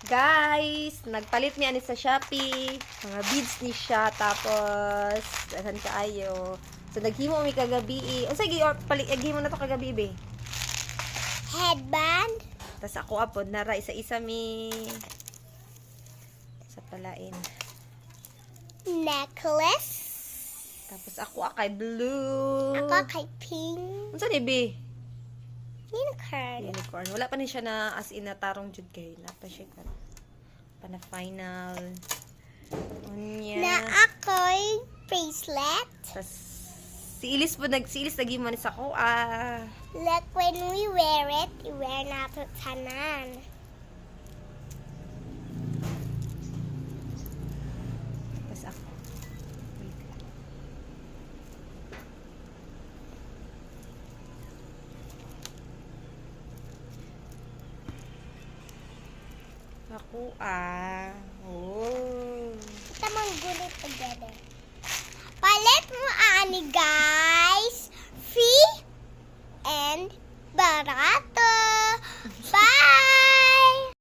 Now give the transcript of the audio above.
Guys, nagpalit mi ani sa Shopee. Mga beads ni siya. Tapos, asan kaayo. So, naghimo mi kagabi. Unsa paghimo na to kagabi, be? Headband. Tapos ako apod, nara isa-isa mi sa palain. Necklace. Tapos ako kay blue. Ako kay pink. Unsa ni, be? Unicorn. Unicorn. Wala pa ni siya na as in na tarong jud kay. Napa siya ka. Pa na final. Unya. Na ako'y bracelet. Tas si Ilis nagimo ni sa ko. Look, when we wear it, i-wear na ito tanan. Tas ako. Wait lang. Ako oh. Ito mang gulit together. Palit mo ani guys. Free and barat.